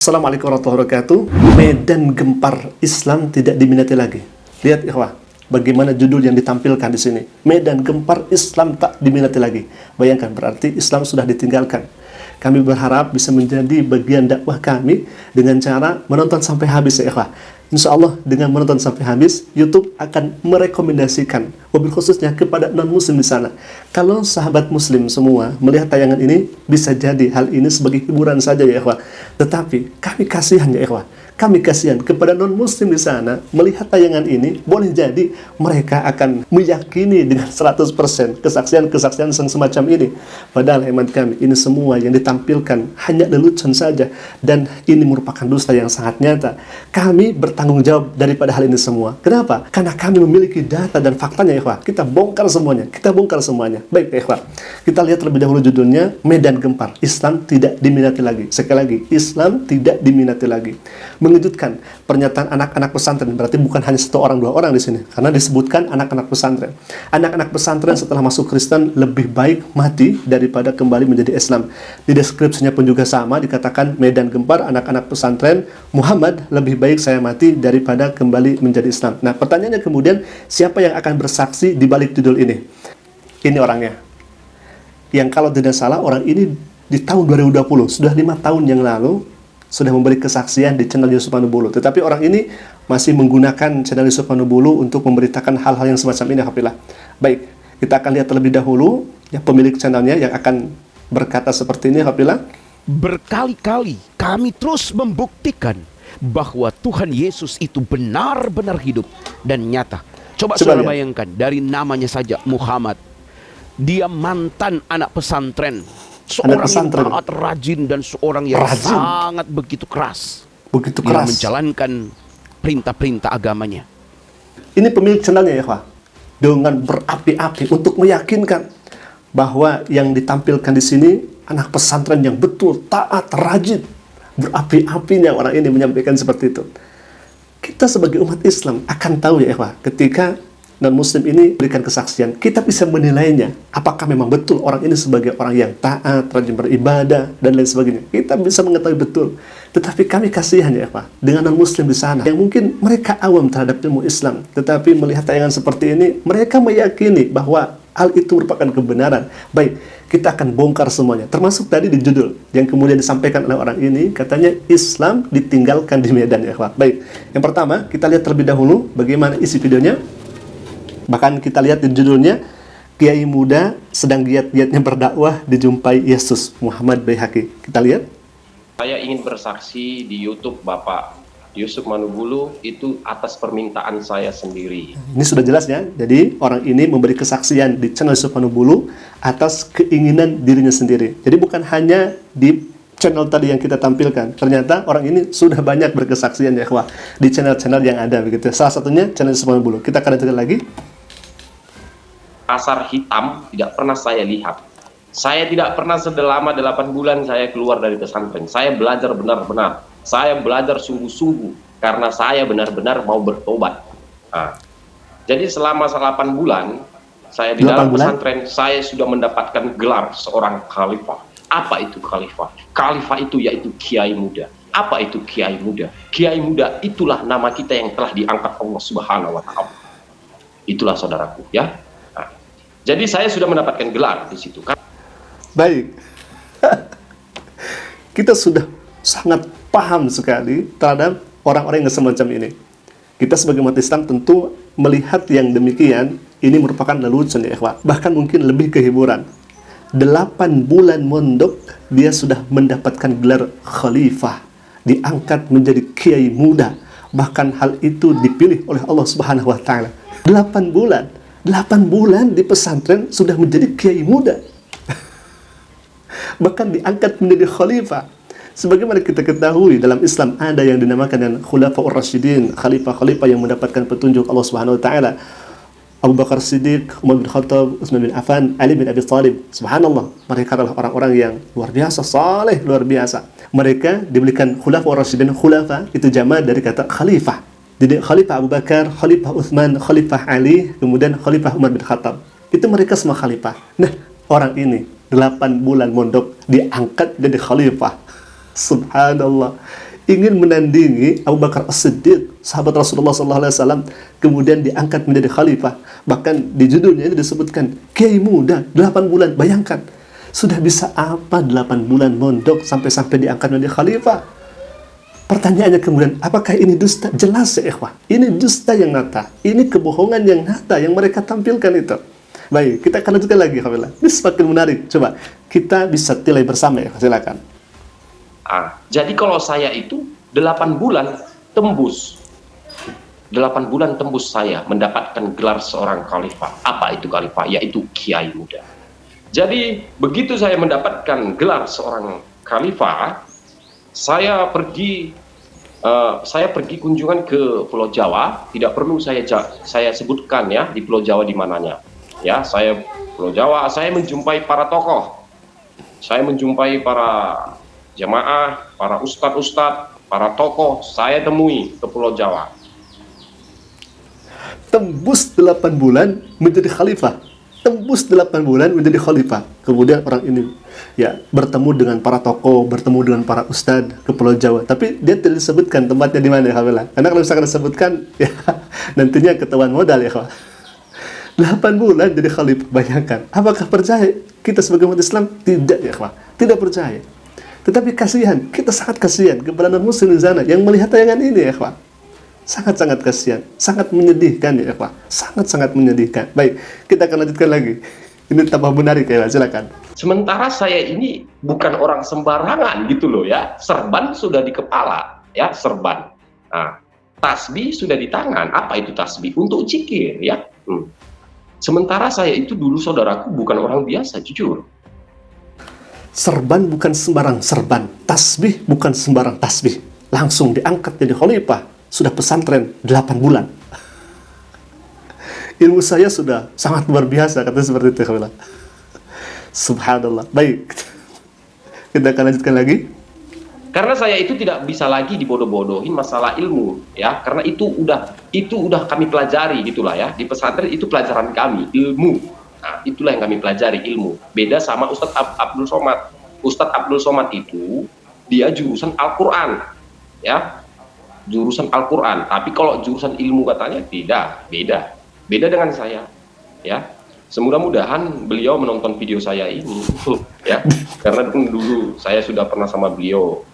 Assalamualaikum warahmatullahi wabarakatuh. Medan gempar Islam tidak diminati lagi. Lihat ikhwah, bagaimana judul yang ditampilkan di sini. Medan gempar Islam tak diminati lagi. Bayangkan, berarti Islam sudah ditinggalkan. Kami berharap bisa menjadi bagian dakwah kami dengan cara menonton sampai habis ya ikhwah. Insya Allah dengan menonton sampai habis, YouTube akan merekomendasikan, wabil khususnya kepada non-muslim di sana. Kalau sahabat muslim semua melihat tayangan ini, bisa jadi hal ini sebagai hiburan saja ya ikhwah. Tetapi kami kasihan ya ikhwah. Kami kasihan kepada non-muslim di sana melihat tayangan ini, boleh jadi mereka akan meyakini dengan 100% kesaksian-kesaksian semacam ini. Padahal hemat kami, ini semua yang ditampilkan hanya lelucon saja, dan ini merupakan dusta yang sangat nyata. Kami bertanggung jawab daripada hal ini semua. Kenapa? Karena kami memiliki data dan faktanya ya ikhwah. Kita bongkar semuanya, Baik ya ikhwah, kita lihat terlebih dahulu judulnya, Medan Gempar Islam tidak diminati lagi. Sekali lagi, Islam tidak diminati lagi. Mengejutkan pernyataan anak-anak pesantren, berarti bukan hanya satu orang dua orang di sini, karena disebutkan anak-anak pesantren. Anak-anak pesantren setelah masuk Kristen lebih baik mati daripada kembali menjadi Islam. Di deskripsinya pun juga sama, dikatakan medan gempar anak-anak pesantren Muhammad, lebih baik saya mati daripada kembali menjadi Islam. Nah, pertanyaannya kemudian, siapa yang akan bersaksi di balik judul ini? Ini orangnya. Yang kalau tidak salah orang ini di tahun 2020, sudah 5 tahun yang lalu sudah memberi kesaksian di channel Yusuf Manubulu. Tetapi orang ini masih menggunakan channel Yusuf Manubulu untuk memberitakan hal-hal yang semacam ini, Alhamdulillah. Baik, kita akan lihat terlebih dahulu ya pemilik channelnya yang akan berkata seperti ini, Alhamdulillah. Berkali-kali kami terus membuktikan bahwa Tuhan Yesus itu benar-benar hidup dan nyata. Coba saudara bayangkan, dari namanya saja Muhammad. Dia mantan anak pesantren. Seorang yang taat, rajin, dan seorang yang sangat begitu keras. Dia menjalankan perintah-perintah agamanya. Ini pemilik channelnya ya Pak, dengan berapi-api untuk meyakinkan bahwa yang ditampilkan di sini anak pesantren yang betul taat, rajin. Berapi-apinya orang ini menyampaikan seperti itu. Kita sebagai umat Islam akan tahu ya Pak, ketika non-muslim ini berikan kesaksian, kita bisa menilainya apakah memang betul orang ini sebagai orang yang taat, rajin beribadah, dan lain sebagainya. Kita bisa mengetahui betul. Tetapi kami kasihan ya Pak, dengan non-muslim di sana yang mungkin mereka awam terhadap ilmu Islam, tetapi melihat tayangan seperti ini, mereka meyakini bahwa hal itu merupakan kebenaran. Baik, kita akan bongkar semuanya, termasuk tadi di judul yang kemudian disampaikan oleh orang ini, katanya Islam ditinggalkan di Medan ya Pak. Baik, yang pertama kita lihat terlebih dahulu bagaimana isi videonya. Bahkan kita lihat di judulnya, Kiai muda sedang giat-giatnya berdakwah dijumpai Yesus, Muhammad Baihaqi. Kita lihat. Saya ingin bersaksi di YouTube Bapak Yusuf Manubulu itu atas permintaan saya sendiri. Ini sudah jelas ya. Jadi orang ini memberi kesaksian di channel Yusuf Manubulu atas keinginan dirinya sendiri. Jadi bukan hanya di channel tadi yang kita tampilkan. Ternyata orang ini sudah banyak berkesaksian ya ikhwah di channel-channel yang ada begitu. Salah satunya channel Yusuf Manubulu. Kita akan lihat lagi. Pasar hitam tidak pernah saya lihat. Saya tidak pernah selama 8 bulan saya keluar dari pesantren. Saya belajar benar-benar. Saya belajar sungguh-sungguh karena saya benar-benar mau bertobat. Nah, jadi selama 8 bulan saya di dalam pesantren, saya sudah mendapatkan gelar seorang khalifah. Apa itu khalifah? Khalifah itu yaitu kiai muda. Apa itu kiai muda? Kiai muda itulah nama kita yang telah diangkat Allah Subhanahu wa Ta'ala. Itulah saudaraku ya. Jadi saya sudah mendapatkan gelar di situ kan. Baik. Kita sudah sangat paham sekali terhadap orang-orang yang semacam ini. Kita sebagai umat Islam tentu melihat yang demikian ini merupakan lelucon ya ikhwah. Bahkan mungkin lebih kehiburan. 8 bulan mondok dia sudah mendapatkan gelar khalifah, diangkat menjadi kiai muda. Bahkan hal itu dipilih oleh Allah Subhanahu wa Ta'ala. 8 bulan di pesantren sudah menjadi kiai muda. Bahkan diangkat menjadi khalifah. Sebagaimana kita ketahui dalam Islam ada yang dinamakan dengan Khulafaur Rasyidin, khalifah-khalifah yang mendapatkan petunjuk Allah Subhanahu wa Ta'ala. Abu Bakar Siddiq, Umar bin Khattab, Utsman bin Affan, Ali bin Abi Thalib. Subhanallah, mereka adalah orang-orang yang luar biasa, saleh, luar biasa. Mereka diberikan Khulafaur Rasyidin. Khulafa itu jama' dari kata khalifah. Jadi Khalifah Abu Bakar, Khalifah Utsman, Khalifah Ali, kemudian Khalifah Umar bin Khattab. Itu mereka semua khalifah. Nah, orang ini 8 bulan mondok diangkat jadi khalifah. Subhanallah. ingin menandingi Abu Bakar As-Siddiq, sahabat Rasulullah SAW, kemudian diangkat menjadi khalifah. Bahkan di judulnya ini disebutkan kiai muda 8 bulan. Bayangkan, sudah bisa apa 8 bulan mondok sampai diangkat menjadi khalifah? Pertanyaannya kemudian, apakah ini dusta? Jelas ya ikhwah, ini dusta yang nyata, ini kebohongan yang nyata yang mereka tampilkan itu. Baik, kita akan lanjutkan lagi, alhamdulillah. Ini semakin menarik. Coba kita bisa nilai bersama ya, silakan. Jadi kalau saya itu 8 bulan tembus. 8 bulan tembus saya mendapatkan gelar seorang khalifah. Apa itu khalifah? Yaitu kiai muda. Jadi begitu saya mendapatkan gelar seorang khalifah, saya pergi kunjungan ke Pulau Jawa. Tidak perlu saya sebutkan ya di Pulau Jawa di mananya. Ya, saya Pulau Jawa, saya menjumpai para tokoh. Saya menjumpai para jamaah, para ustadz-ustadz, para tokoh, saya temui ke Pulau Jawa. Tembus 8 bulan menjadi khalifah. Tembus 8 bulan menjadi khalifah. Kemudian orang ini ya bertemu dengan para tokoh, bertemu dengan para ustadz ke Pulau Jawa. Tapi dia tidak disebutkan tempatnya di mana ya, alhamdulillah. Karena kalau misalkan disebutkan, ya nantinya ketahuan modal ya, 8 bulan jadi khalifah. Bayangkan, apakah percaya kita sebagai umat Islam? Tidak ya, tidak percaya. Tetapi kasihan, kita sangat kasihan kepada non-muslim di sana yang melihat tayangan ini ya, sangat-sangat kasihan, sangat menyedihkan ya, sangat-sangat menyedihkan. Baik, kita akan lanjutkan lagi. Ini tambah menarik ya, silakan. Sementara saya ini bukan orang sembarangan gitu loh ya, serban sudah di kepala ya, serban. Nah, tasbih sudah di tangan. Apa itu tasbih? Untuk zikir ya. Sementara saya itu dulu, saudaraku, bukan orang biasa, jujur. Serban bukan sembarang serban, tasbih bukan sembarang tasbih. Langsung diangkat jadi khalifah, sudah pesantren 8 bulan. Ilmu saya sudah sangat luar biasa, katanya seperti itu. Subhanallah. Baik, kita akan lanjutkan lagi. Karena saya itu tidak bisa lagi dibodoh-bodohin masalah ilmu ya, karena itu udah kami pelajari gitulah ya, di pesantren itu pelajaran kami, ilmu. Nah, itulah yang kami pelajari, ilmu. Beda sama Ustadz Abdul Somad. Ustadz Abdul Somad itu dia jurusan Al-Qur'an ya, jurusan Al-Qur'an. Tapi kalau jurusan ilmu katanya tidak, beda dengan saya ya. Semudah-mudahan beliau menonton video saya ini ya, karena dulu saya sudah pernah sama beliau.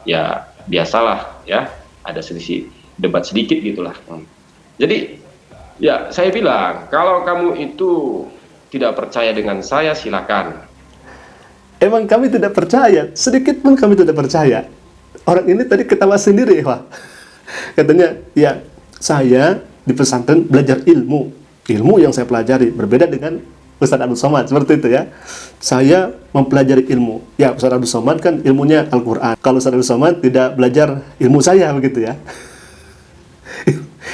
Ya biasalah ya, ada selisih debat sedikit gitulah. Jadi ya saya bilang, kalau kamu itu tidak percaya dengan saya, silakan. Emang kami tidak percaya, sedikit pun kami tidak percaya. Orang ini tadi ketawa sendiri ya, katanya ya saya di pesantren belajar ilmu yang saya pelajari berbeda dengan Ustadz Abdul Somad, seperti itu ya. Saya mempelajari ilmu. Ya, Ustadz Abdul Somad kan ilmunya Al-Quran. Kalau Ustadz Abdul Somad tidak belajar ilmu saya, begitu ya.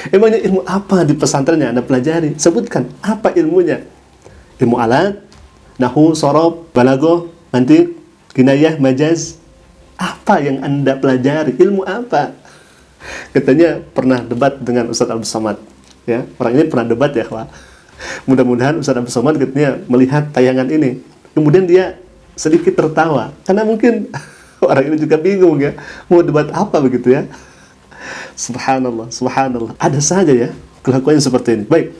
Emangnya ilmu apa di pesantrennya Anda pelajari? Sebutkan, apa ilmunya? Ilmu alat, nahu, sorob, balagoh, mantiq, kinayah, majaz. Apa yang Anda pelajari? Ilmu apa? Katanya pernah debat dengan Ustadz Abdul Somad. Ya, orang ini pernah debat ya, Pak. Mudah-mudahan Ustadz Abdul Somad katanya melihat tayangan ini, kemudian dia sedikit tertawa karena mungkin orang ini juga bingung ya, mau debat apa begitu ya. Subhanallah, subhanallah, ada saja ya kelakuannya seperti ini. Baik,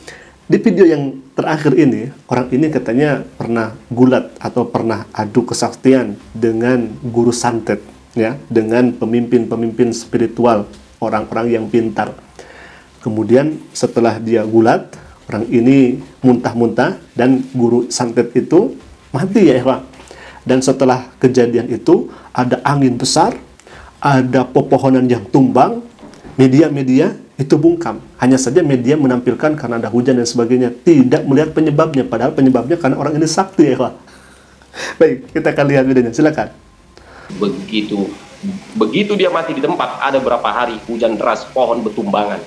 di video yang terakhir ini, orang ini katanya pernah gulat atau pernah adu kesaktian dengan guru santet ya, dengan pemimpin-pemimpin spiritual, orang-orang yang pintar. Kemudian setelah dia gulat, orang ini muntah-muntah dan guru santet itu mati ya, Pak. Dan setelah kejadian itu ada angin besar, ada pepohonan yang tumbang, media-media itu bungkam. Hanya saja media menampilkan karena ada hujan dan sebagainya, tidak melihat penyebabnya, padahal penyebabnya karena orang ini sakti ya, Pak. Baik, kita akan lihat videonya, silakan. Begitu dia mati di tempat, ada berapa hari hujan deras, pohon bertumbangan.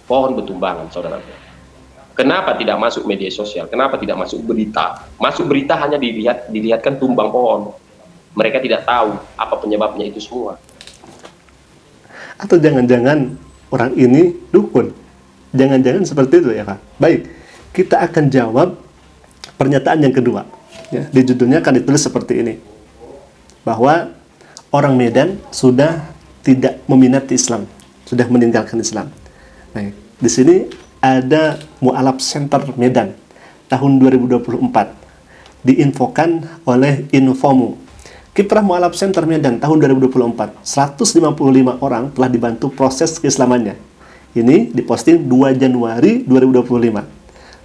Pohon bertumbangan, saudara. Kenapa tidak masuk media sosial? Kenapa tidak masuk berita? Masuk berita hanya dilihatkan tumbang pohon. Mereka tidak tahu apa penyebabnya itu semua. Atau jangan-jangan orang ini dukun? Jangan-jangan seperti itu ya, Pak. Baik, kita akan jawab pernyataan yang kedua. Ya, di judulnya akan ditulis seperti ini, bahwa orang Medan sudah tidak meminati Islam, sudah meninggalkan Islam. Nah, di sini ada Mu'alaf Center Medan tahun 2024 diinfokan oleh Infomu. Kiprah Mu'alaf Center Medan tahun 2024, 155 orang telah dibantu proses keislamannya. Ini diposting 2 Januari 2025.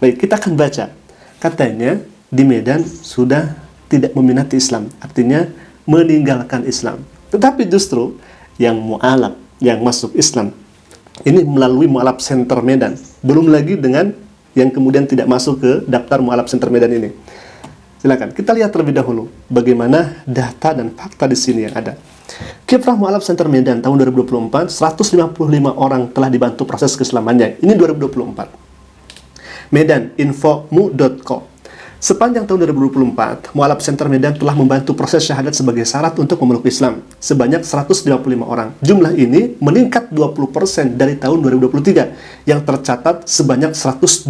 Baik, kita akan baca. Katanya di Medan sudah tidak meminati Islam, artinya meninggalkan Islam. Tetapi justru yang mu'alaf, yang masuk Islam, ini melalui Mu'alaf Center Medan. Belum lagi dengan yang kemudian tidak masuk ke daftar Mu'alaf Center Medan ini. Silakan, kita lihat terlebih dahulu bagaimana data dan fakta di sini yang ada. Kiprah Mu'alaf Center Medan tahun 2024, 155 orang telah dibantu proses keislamannya. Ini 2024. Medan, infomu.co. Sepanjang tahun 2024, Mu'alaf Center Medan telah membantu proses syahadat sebagai syarat untuk memeluk Islam sebanyak 155 orang. Jumlah ini meningkat 20% dari tahun 2023 yang tercatat sebanyak 125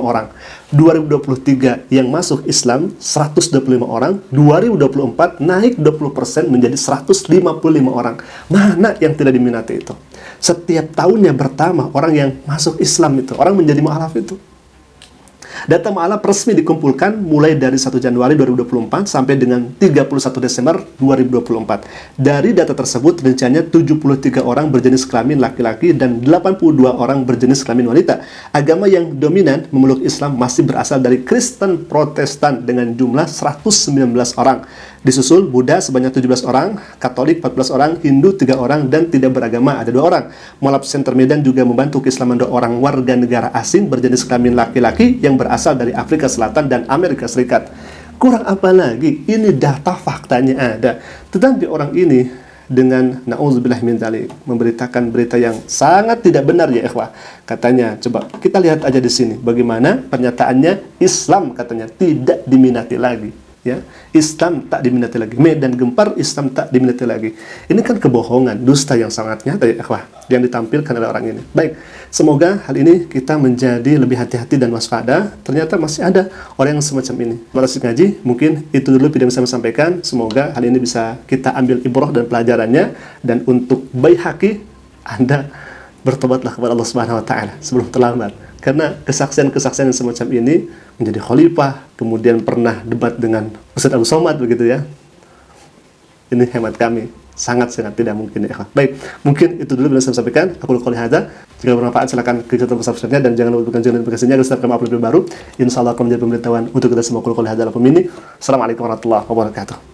orang. 2023 yang masuk Islam 125 orang, 2024 naik 20% menjadi 155 orang. Mana yang tidak diminati itu? Setiap tahunnya bertambah orang yang masuk Islam itu, orang menjadi mu'alaf itu. Data mu'alaf resmi dikumpulkan mulai dari 1 Januari 2024 sampai dengan 31 Desember 2024. Dari data tersebut, rinciannya 73 orang berjenis kelamin laki-laki dan 82 orang berjenis kelamin wanita. Agama yang dominan memeluk Islam masih berasal dari Kristen Protestan dengan jumlah 119 orang. Disusul Buddha sebanyak 17 orang, Katolik 14 orang, Hindu 3 orang, dan tidak beragama ada 2 orang. Mu'alaf Center Medan juga membantu keislaman 2 orang warga negara asing berjenis kelamin laki-laki yang berasal dari Afrika Selatan dan Amerika Serikat. Kurang apa lagi? Ini data faktanya ada. Tetapi orang ini dengan na'udzubillah min dzalik memberitakan berita yang sangat tidak benar ya ikhwah. Katanya, coba kita lihat aja di sini bagaimana pernyataannya, Islam katanya tidak diminati lagi. Ya, Islam tak diminati lagi. Medan gempar, Islam tak diminati lagi. Ini kan kebohongan, dusta yang sangat nyata ya ikhwah, yang ditampilkan oleh orang ini. Baik, semoga hal ini kita menjadi lebih hati-hati dan waspada. Ternyata masih ada orang yang semacam ini. Terima kasih ngaji, mungkin itu dulu video yang saya sampaikan. Semoga hal ini bisa kita ambil ibrah dan pelajarannya. Dan untuk Baihaqi, Anda bertobatlah kepada Allah Subhanahu wa taala sebelum terlambat. Karena kesaksian-kesaksian yang semacam ini menjadi khalifah, kemudian pernah debat dengan Ustaz Abu Somad begitu ya. Ini hemat kami, sangat-sangat tidak mungkin ya. Baik, mungkin itu dulu yang saya sampaikan. Aku qouli hadza. Jika bermanfaat silakan klik tombol subscribe-nya dan jangan lupa join notifikasinya agar setiap kami upload video baru. Insyaallah akan menjadi pemberitahuan untuk kita semua. Aku qouli hadza lakum minni. Assalamualaikum warahmatullahi wabarakatuh.